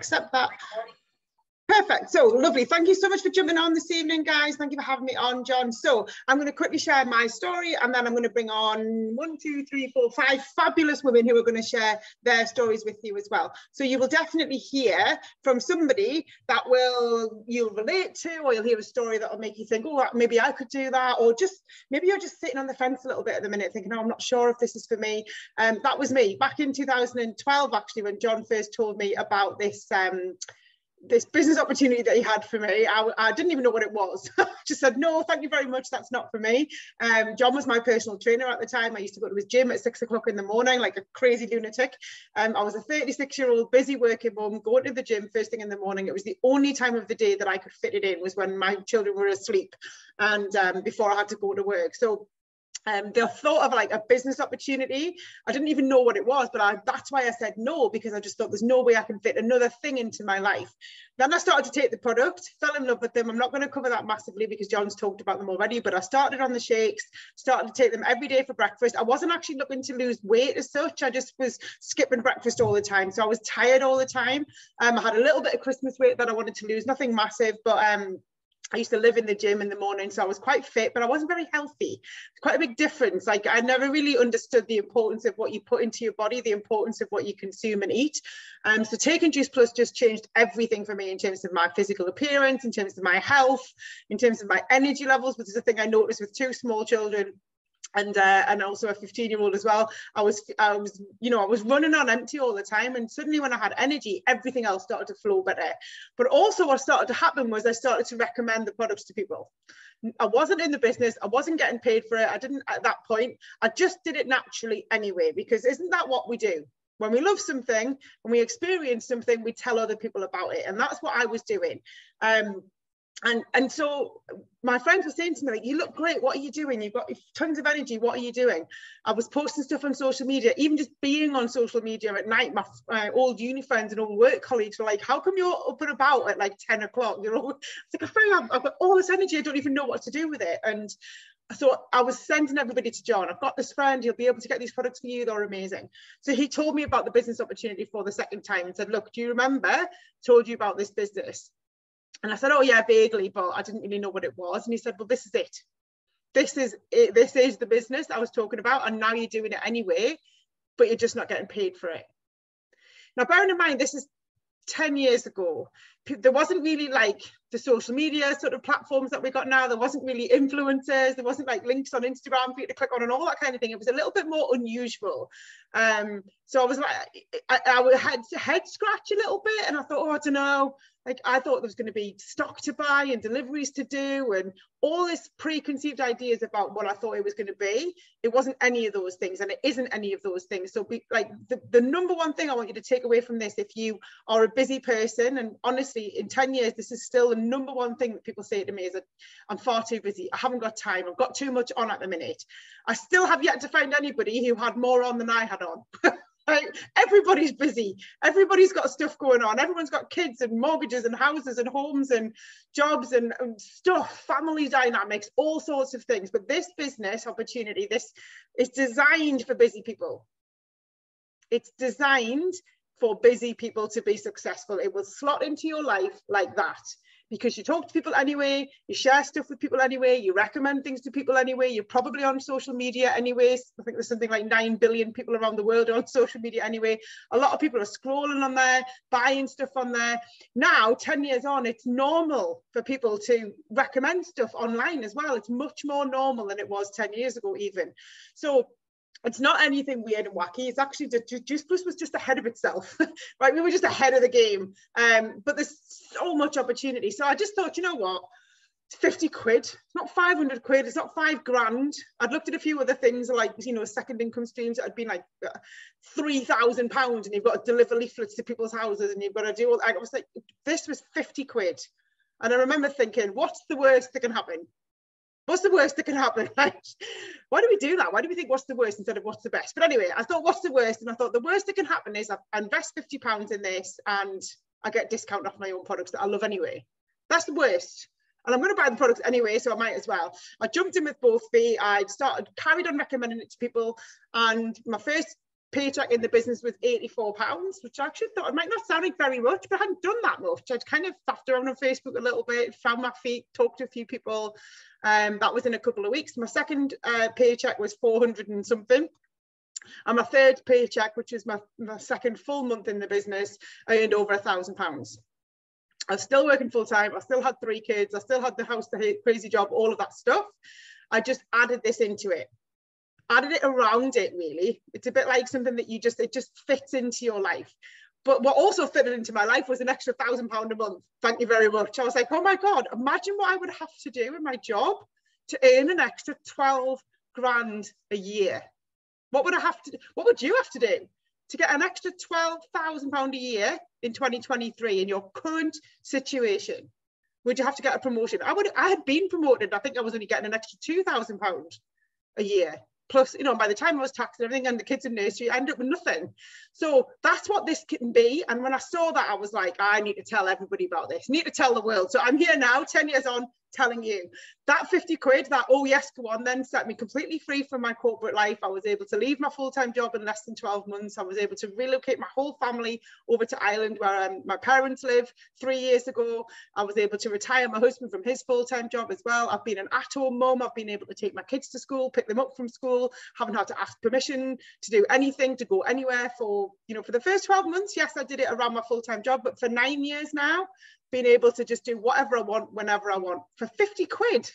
accept that. Perfect. So lovely. Thank you so much for jumping on this evening, guys. Thank you for having me on, John. So I'm going to quickly share my story, and then I'm going to bring on 5 fabulous women who are going to share their stories with you as well. So you will definitely hear from somebody that you'll relate to, or you'll hear a story that will make you think, oh, maybe I could do that, or just maybe you're just sitting on the fence a little bit at the minute thinking, oh, I'm not sure if this is for me. That was me back in 2012, actually, when John first told me about this business opportunity that he had for me. I didn't even know what it was. Just said, no, thank you very much, that's not for me. John was my personal trainer at the time. I used to go to his gym at 6 o'clock in the morning like a crazy lunatic. I was a 36-year-old busy working mum, going to the gym first thing in the morning. It was the only time of the day that I could fit it in, was when my children were asleep and before I had to go to work. So the thought of like a business opportunity, I didn't even know what it was, but that's why I said no, because I just thought there's no way I can fit another thing into my life. Then I started to take the product, fell in love with them. I'm not going to cover that massively because John's talked about them already, but I started on the shakes, started to take them every day for breakfast. I wasn't actually looking to lose weight as such. I just was skipping breakfast all the time. So I was tired all the time. I had a little bit of Christmas weight that I wanted to lose, nothing massive, but I used to live in the gym in the morning, so I was quite fit, but I wasn't very healthy. It's quite a big difference. Like, I never really understood the importance of what you put into your body, the importance of what you consume and eat. So taking Juice Plus just changed everything for me in terms of my physical appearance, in terms of my health, in terms of my energy levels, which is a thing I noticed with 2 small children. And also a 15-year-old as well. I was running on empty all the time, and suddenly when I had energy, everything else started to flow better. But also what started to happen was I started to recommend the products to people. I wasn't in the business, I wasn't getting paid for it, I didn't at that point. I just did it naturally anyway, because isn't that what we do? When we love something, when we experience something, we tell other people about it, and that's what I was doing. And so my friends were saying to me, like, you look great, what are you doing? You've got tons of energy, what are you doing? I was posting stuff on social media, even just being on social media at night. My old uni friends and old work colleagues were like, how come you're up and about at like 10 o'clock? You know, it's like, I've got all this energy, I don't even know what to do with it. And so I was sending everybody to John. I've got this friend, he'll be able to get these products for you, they're amazing. So he told me about the business opportunity for the second time and said, look, do you remember I told you about this business? And I said, oh yeah, vaguely, but I didn't really know what it was. And he said, well, this is it. This is it. This is the business I was talking about. And now you're doing it anyway, but you're just not getting paid for it. Now, bearing in mind, this is 10 years ago. There wasn't really like the social media sort of platforms that we got now. There wasn't really influencers. There wasn't like links on Instagram for you to click on and all that kind of thing. It was a little bit more unusual. So I was like, I had to head scratch a little bit, and I thought, oh, I don't know. Like, I thought there was going to be stock to buy and deliveries to do and all this preconceived ideas about what I thought it was going to be. It wasn't any of those things, and it isn't any of those things. So the number one thing I want you to take away from this, if you are a busy person, and honestly, in 10 years, this is still the number one thing that people say to me, is that I'm far too busy. I haven't got time. I've got too much on at the minute. I still have yet to find anybody who had more on than I had on. Right? Everybody's busy. Everybody's got stuff going on. Everyone's got kids and mortgages and houses and homes and jobs and stuff, family dynamics, all sorts of things. But this business opportunity, this is designed for busy people. It's designed for busy people to be successful. It will slot into your life like that, because you talk to people anyway, you share stuff with people anyway, you recommend things to people anyway, you're probably on social media anyways. I think there's something like 9 billion people around the world on social media anyway. A lot of people are scrolling on there, buying stuff on there. Now, 10 years on, it's normal for people to recommend stuff online as well. It's much more normal than it was 10 years ago even. So it's not anything weird and wacky. It's actually Juice Plus was just ahead of itself, right? We were just ahead of the game. But there's so much opportunity. So I just thought, you know what? It's 50 quid. It's not 500 quid. It's not 5 grand. I'd looked at a few other things like, you know, second income streams that had been like £3,000, and you've got to deliver leaflets to people's houses, and you've got to do all that. I was like, this was 50 quid. And I remember thinking, what's the worst that can happen? What's the worst that can happen? Right? Why do we do that? Why do we think what's the worst instead of what's the best? But anyway, I thought, what's the worst? And I thought the worst that can happen is I invest £50 in this and I get discount off my own products that I love anyway. That's the worst. And I'm going to buy the products anyway, so I might as well. I jumped in with both feet. I carried on recommending it to people. And my first paycheck in the business was £84, which I actually thought it might not sound like very much, but I hadn't done that much. I'd kind of faffed around on Facebook a little bit, found my feet, talked to a few people. That was in a couple of weeks. My second paycheck was 400 and something. And my third paycheck, which is my second full month in the business, I earned over £1,000. I was still working full time. I still had 3 kids. I still had the house, the crazy job, all of that stuff. I just added this into it, added it around it, really. It's a bit like something that it just fits into your life. But what also fitted into my life was an extra £1,000 a month. Thank you very much. I was like, oh my God, imagine what I would have to do in my job to earn an extra 12 grand a year. What would you have to do to get an extra £12,000 a year in 2023 in your current situation? Would you have to get a promotion? I had been promoted. I think I was only getting an extra £2,000 a year. Plus, you know, by the time I was taxed and everything and the kids in nursery, I ended up with nothing. So that's what this can be. And when I saw that, I was like, I need to tell everybody about this. I need to tell the world. So I'm here now, 10 years on, telling you that 50 quid, that, oh yes, go on then, set me completely free from my corporate life. I was able to leave my full-time job in less than 12 months. I was able to relocate my whole family over to Ireland, where my parents live, 3 years ago. I was able to retire my husband from his full-time job as well. I've been an at-home mum. I've been able to take my kids to school, pick them up from school, haven't had to ask permission to do anything, to go anywhere for, you know, for the first 12 months. Yes, I did it around my full-time job, but for 9 years now, being able to just do whatever I want, whenever I want, for 50 quid,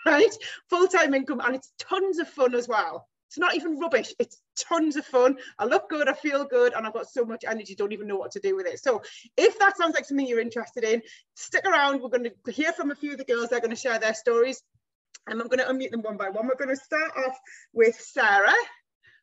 right? Full-time income, and it's tons of fun as well. It's not even rubbish, it's tons of fun. I look good, I feel good, and I've got so much energy, don't even know what to do with it. So if that sounds like something you're interested in, stick around. We're going to hear from a few of the girls. They're going to share their stories, and I'm going to unmute them one by one. We're going to start off with Sarah.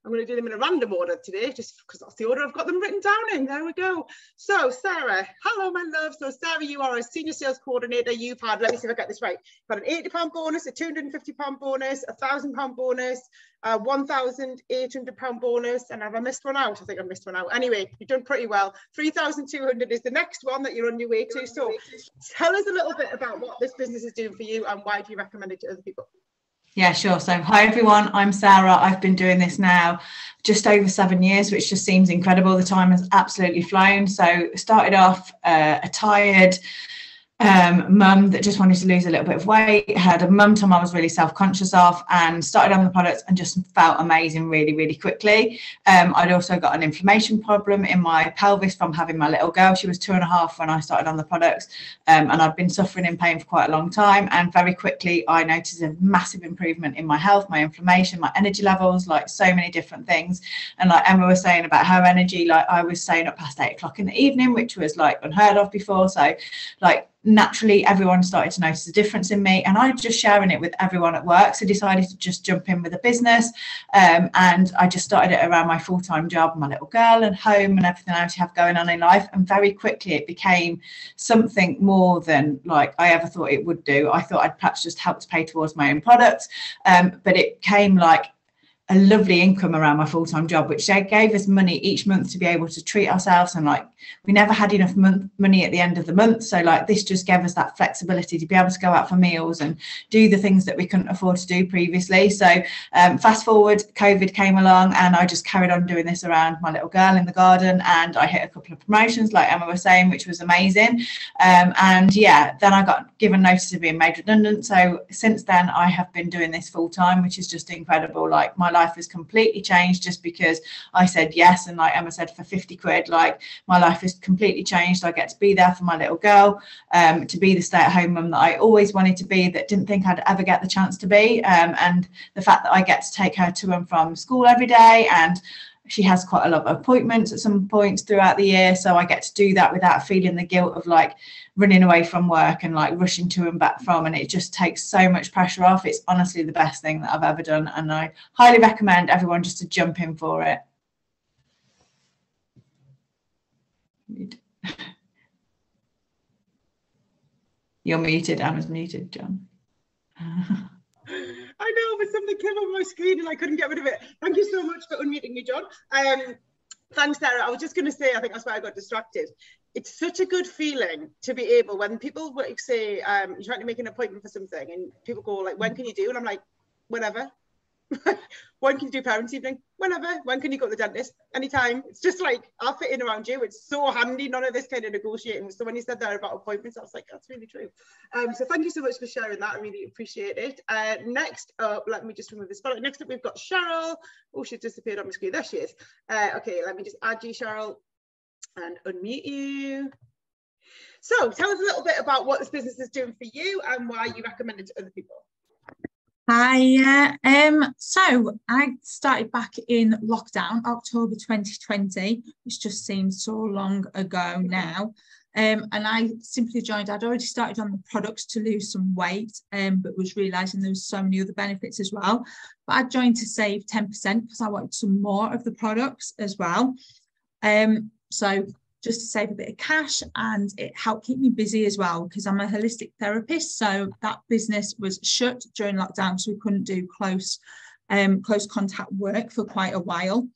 I'm going to do them in a random order today, just because that's the order I've got them written down in. There we go. So, Sarah, hello, my love. So, Sarah, you are a senior sales coordinator. You've had, let me see if I get this right, you've had an £80 bonus, a £250 bonus, a £1,000 bonus, a £1,800 bonus, and have I missed one out? I think I missed one out. Anyway, you've done pretty well. 3,200 is the next one that you're on your way to. So, tell us a little bit about what this business is doing for you and why do you recommend it to other people? Yeah, sure. So hi, everyone. I'm Sarah. I've been doing this now just over 7 years, which just seems incredible. The time has absolutely flown. So started off a tired mum that just wanted to lose a little bit of weight, had a mum time I was really self-conscious of, and started on the products and just felt amazing really, really quickly. I'd also got an inflammation problem in my pelvis from having my little girl. She was 2.5 when I started on the products, and I'd been suffering in pain for quite a long time, and very quickly I noticed a massive improvement in my health, my inflammation, my energy levels, like so many different things. And like Emma was saying about her energy, like I was staying up past 8 o'clock in the evening, which was like unheard of before. So like naturally everyone started to notice a difference in me, and I was just sharing it with everyone at work, so decided to just jump in with a business, and I just started it around my full-time job, my little girl and home and everything else you have going on in life. And very quickly it became something more than like I ever thought it would do. I thought I'd perhaps just help to pay towards my own products, but it came like a lovely income around my full-time job, which gave us money each month to be able to treat ourselves. And like we never had enough money at the end of the month, so like this just gave us that flexibility to be able to go out for meals and do the things that we couldn't afford to do previously. So fast forward, COVID came along, and I just carried on doing this around my little girl in the garden, and I hit a couple of promotions like Emma was saying, which was amazing. And yeah, then I got given notice of being made redundant. So since then I have been doing this full-time, which is just incredible. Like my life has completely changed just because I said yes. And like Emma said, for 50 quid, like my life has completely changed. I get to be there for my little girl, to be the stay-at-home mum that I always wanted to be, that didn't think I'd ever get the chance to be. And the fact that I get to take her to and from school every day, and she has quite a lot of appointments at some points throughout the year, so I get to do that without feeling the guilt of like running away from work and like rushing to and back from, and it just takes so much pressure off. It's honestly the best thing that I've ever done, and I highly recommend everyone just to jump in for it. You're muted. Emma's muted, John. I know, but something came on my screen and I couldn't get rid of it. Thank you so much for unmuting me, John. Thanks, Sarah. I was just going to say, I think that's why I got distracted. It's such a good feeling to be able, when people say, you're trying to make an appointment for something and people go like, when can you do? And I'm like, whenever. When can you do parents' evening? Whenever. When can you go to the dentist? Anytime. It's just like, I'll fit in around you. It's so handy, none of this kind of negotiating. So when you said that about appointments, I was like, that's really true. So thank you so much for sharing that. I really appreciate it. Next up, let me just remove the spotlight. Next up, we've got Cheryl. Oh, she's disappeared on my screen. There she is. Okay, let me just add you, Cheryl, and unmute you. So tell us a little bit about what this business is doing for you and why you recommend it to other people. Hi, so I started back in lockdown, October 2020, which just seems so long ago now. And I simply joined. I'd already started on the products to lose some weight, but was realising there was so many other benefits as well. But I joined to save 10% because I wanted some more of the products as well. So just to save a bit of cash, and it helped keep me busy as well because I'm a holistic therapist. So that business was shut during lockdown, so we couldn't do close contact work for quite a while.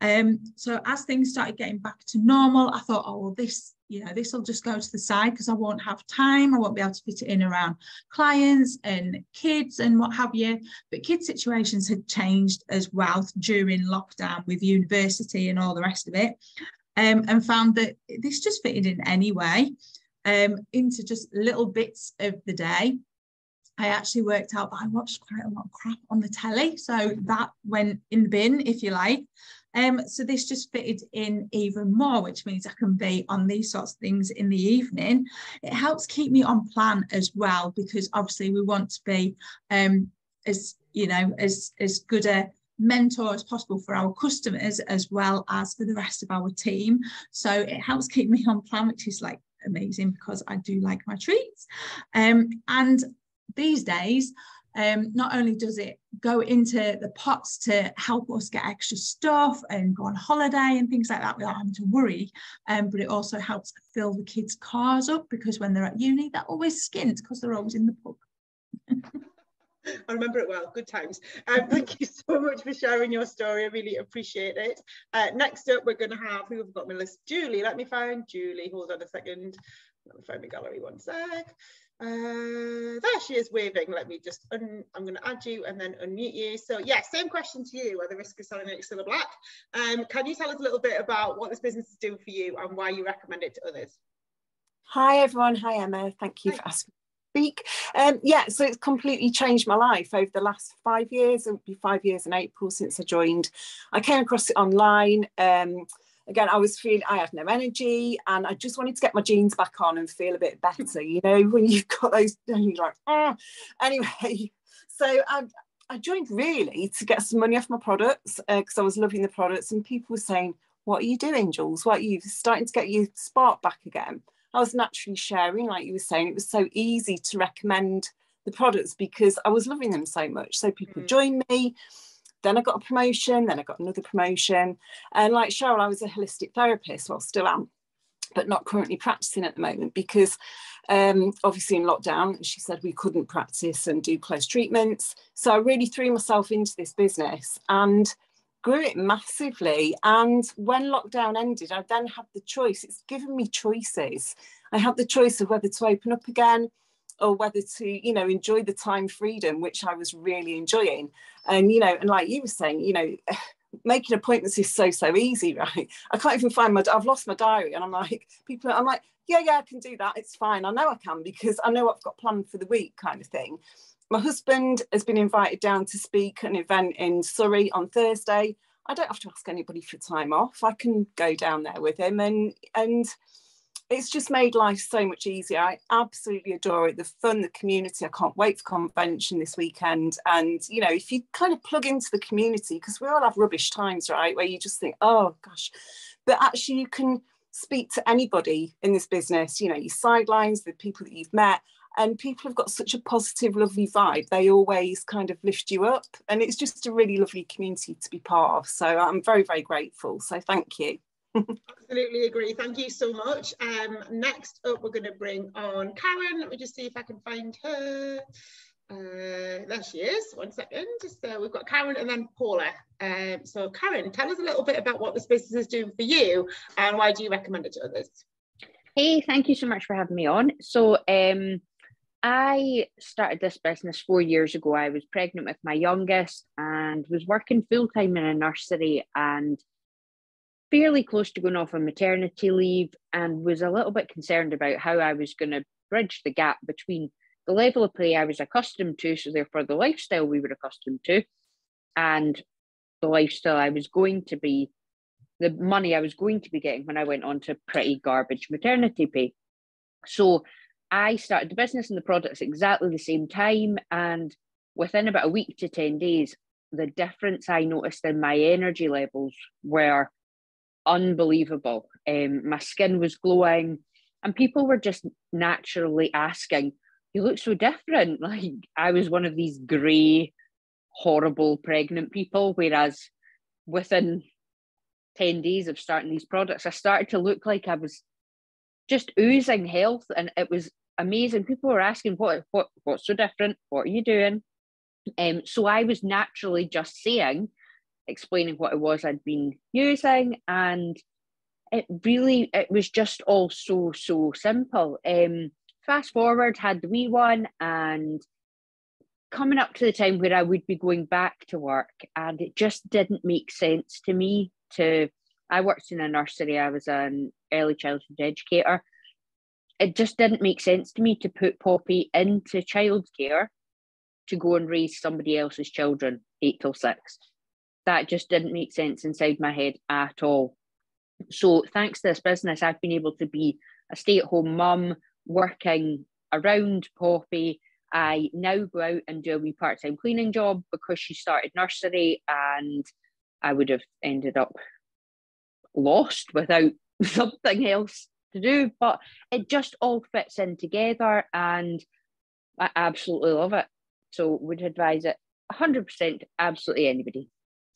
So as things started getting back to normal, I thought, oh, well, this will just go to the side because I won't have time. I won't be able to fit it in around clients and kids and what have you. But kids' situations had changed as well during lockdown with university and all the rest of it. And found that this just fitted in anyway, into just little bits of the day. I actually worked out that I watched quite a lot of crap on the telly, so that went in the bin, if you like. So this just fitted in even more, which means I can be on these sorts of things in the evening. It helps keep me on plan as well, because obviously we want to be as good a mentor as possible for our customers as well as for the rest of our team. So it helps keep me on plan, which is like amazing because I do like my treats. And these days, not only does it go into the pots to help us get extra stuff and go on holiday and things like that without having to worry, but it also helps fill the kids' cars up, because when they're at uni, they're always skint because they're always in the pub. I remember it well. Good times. Thank you so much for sharing your story. I really appreciate it. Next up, we're going to have, who have got my list? Julie. Let me find Julie. Hold on a second. Let me find my gallery, one sec. There she is, waving. Let me just, I'm going to add you and then unmute you. So yeah, same question to you. Are the risks of selling it still black? Can you tell us a little bit about what this business is doing for you and why you recommend it to others? Hi everyone. Hi Emma. Thank you for asking. So it's completely changed my life over the last 5 years. It'll be 5 years in April since I joined. I came across it online. Again, I had no energy and I just wanted to get my jeans back on and feel a bit better, you know, when you've got those, and you're like, oh. Anyway, so I joined really to get some money off my products because I was loving the products, and people were saying, what are you doing, Jules? What are you starting to get your spark back again? I was naturally sharing, like you were saying. It was so easy to recommend the products because I was loving them so much. So people joined me. Then I got a promotion. Then I got another promotion. And like Cheryl, I was a holistic therapist. Well, still am, but not currently practicing at the moment because obviously in lockdown, she said we couldn't practice and do close treatments. So I really threw myself into this business and grew it massively. And when lockdown ended, I then had the choice. It's given me choices. I had the choice of whether to open up again or whether to, you know, enjoy the time freedom, which I was really enjoying. And, you know, and like you were saying, you know, making appointments is so easy, right? I can't even find I've lost my diary, and I'm like, yeah, I can do that. It's fine. I know I can because I know what I've got planned for the week, kind of thing. My husband has been invited down to speak at an event in Surrey on Thursday. I don't have to ask anybody for time off. I can go down there with him, and it's just made life so much easier. I absolutely adore it. The fun, the community. I can't wait for convention this weekend. And, you know, if you kind of plug into the community, because we all have rubbish times, right, where you just think, oh, gosh. But actually you can speak to anybody in this business, you know, your sidelines, the people that you've met. And people have got such a positive, lovely vibe. They always kind of lift you up. And it's just a really lovely community to be part of. So I'm very, very grateful. So thank you. Absolutely agree. Thank you so much. Next up, we're going to bring on Karen. Let me just see if I can find her. There she is. 1 second. We've got Karen and then Paula. So Karen, tell us a little bit about what this business is doing for you and why do you recommend it to others? Hey, thank you so much for having me on. So I started this business 4 years ago. I was pregnant with my youngest and was working full-time in a nursery and fairly close to going off on maternity leave, and was a little bit concerned about how I was going to bridge the gap between the level of pay I was accustomed to, so therefore the lifestyle we were accustomed to, and the lifestyle I was going to be, the money I was going to be getting when I went on to pretty garbage maternity pay. So I started the business and the products exactly the same time, and within about a week to 10 days, the difference I noticed in my energy levels were unbelievable. My skin was glowing, and people were just naturally asking, "You look so different." Like, I was one of these grey, horrible pregnant people, whereas within 10 days of starting these products, I started to look like I was just oozing health, and it was amazing. People were asking, what's so different? What are you doing? So I was naturally just explaining what it was I'd been using, and it was just all so simple. Fast forward, had the wee one, and coming up to the time where I would be going back to work, and it just didn't make sense to me I worked in a nursery, I was an early childhood educator. It just didn't make sense to me to put Poppy into childcare to go and raise somebody else's children 8 till 6. That just didn't make sense inside my head at all. So thanks to this business, I've been able to be a stay-at-home mum working around Poppy. I now go out and do a wee part-time cleaning job because she started nursery, and I would have ended up lost without something else to do. But it just all fits in together, and I absolutely love it. So would advise it 100% absolutely anybody.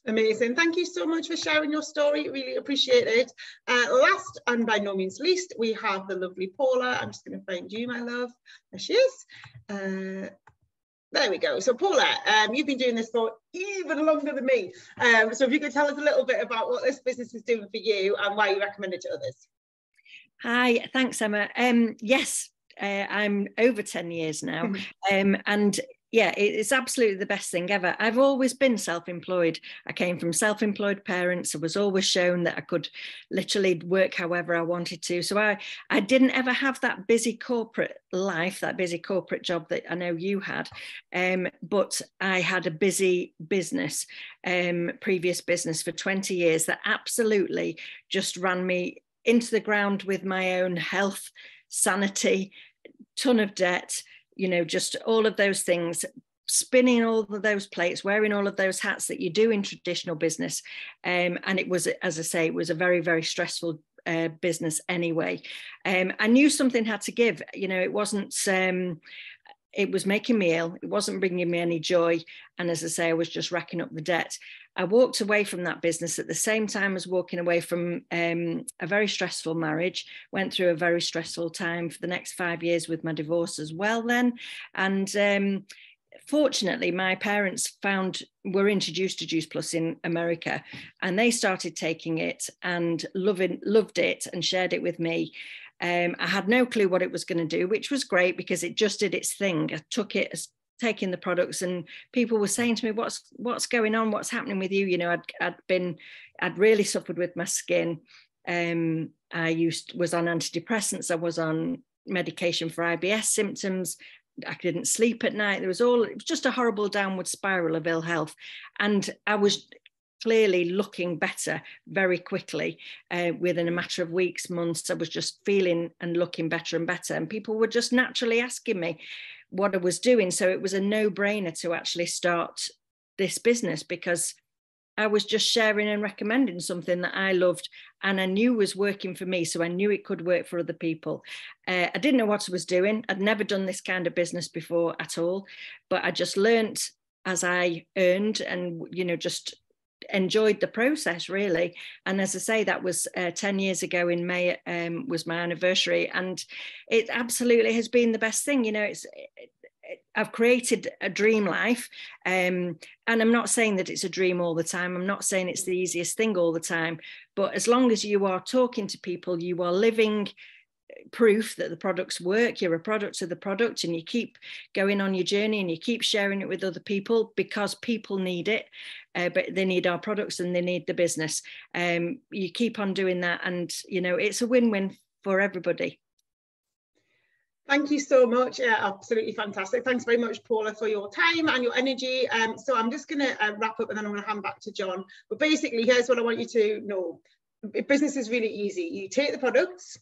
Amazing. Thank you so much for sharing your story. Really appreciate it. Last and by no means least, we have the lovely Paula. I'm just going to find you, my love. There she is. There we go. So Paula, you've been doing this for even longer than me. So if you could tell us a little bit about what this business is doing for you and why you recommend it to others. Hi, thanks, Emma. Yes, I'm over 10 years now. And yeah, it's absolutely the best thing ever. I've always been self-employed. I came from self-employed parents. I was always shown that I could literally work however I wanted to. So I didn't ever have that busy corporate life, that busy corporate job that I know you had. But I had a busy business, previous business for 20 years that absolutely just ran me into the ground with my own health, sanity, ton of debt, you know, just all of those things, spinning all of those plates, wearing all of those hats that you do in traditional business. And it was, as I say, it was a very, very stressful business anyway. I knew something had to give, you know, it wasn't, it was making me ill. It wasn't bringing me any joy. And as I say, I was just racking up the debt. I walked away from that business at the same time as walking away from a very stressful marriage, went through a very stressful time for the next 5 years with my divorce as well then. And fortunately, my parents were introduced to Juice Plus in America, and they started taking it and loved it and shared it with me. I had no clue what it was going to do, which was great because it just did its thing. I took it as taking the products, and people were saying to me, what's going on? What's happening with you? You know, I'd really suffered with my skin. I was on antidepressants. I was on medication for IBS symptoms. I didn't sleep at night. It was just a horrible downward spiral of ill health. And I was clearly looking better very quickly. Within a matter of weeks, months, I was just feeling and looking better and better. And people were just naturally asking me what I was doing. So it was a no-brainer to actually start this business because I was just sharing and recommending something that I loved and I knew was working for me. So I knew it could work for other people. I didn't know what I was doing. I'd never done this kind of business before at all, but I just learnt as I earned and, you know, just enjoyed the process really. And as I say, that was 10 years ago in May, was my anniversary, and it absolutely has been the best thing. You know, I've created a dream life, and I'm not saying that it's a dream all the time. I'm not saying it's the easiest thing all the time, but as long as you are talking to people, you are living proof that the products work. You're a product of the product, and you keep going on your journey and you keep sharing it with other people, because people need it, but they need our products and they need the business. You keep on doing that, and you know, it's a win-win for everybody. Thank you so much. Yeah, absolutely fantastic. Thanks very much, Paula, for your time and your energy. So I'm just going to wrap up, and then I'm going to hand back to John. But basically, here's what I want you to know. Business is really easy. You take the products,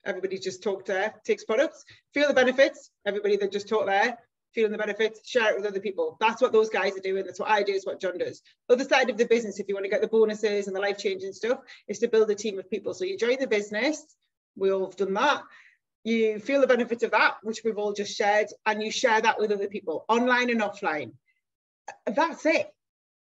everybody just talked there, takes products, feel the benefits, everybody that just talked there, feeling the benefits, share it with other people. That's what those guys are doing. That's what I do, is what John does. Other side of the business, if you want to get the bonuses and the life-changing stuff, is to build a team of people. So you join the business, we all have done that. You feel the benefits of that, which we've all just shared, and you share that with other people, online and offline. That's it,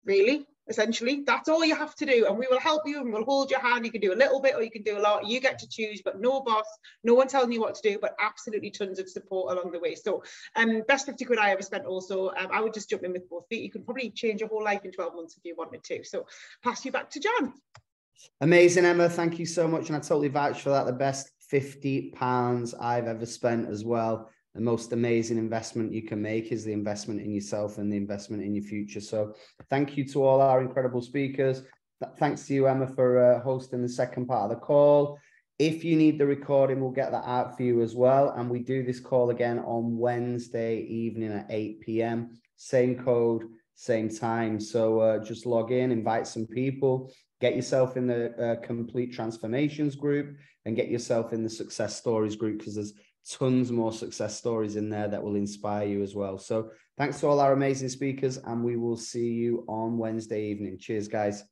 really. Essentially, that's all you have to do, and we will help you and we'll hold your hand. You can do a little bit or you can do a lot. You get to choose, but no boss, no one telling you what to do, but absolutely tons of support along the way. So best 50 quid I ever spent also. I would just jump in with both feet. You can probably change your whole life in 12 months if you wanted to. So pass you back to John. Amazing, Emma. Thank you so much. And I totally vouch for that. The best £50 I've ever spent as well. The most amazing investment you can make is the investment in yourself and the investment in your future. So thank you to all our incredible speakers. Thanks to you, Emma, for hosting the second part of the call. If you need the recording, we'll get that out for you as well. And we do this call again on Wednesday evening at 8 p.m. Same code, same time. So just log in, invite some people, get yourself in the Complete Transformations group, and get yourself in the Success Stories group, because there's tons more success stories in there that will inspire you as well. So thanks to all our amazing speakers, and we will see you on Wednesday evening. Cheers, guys.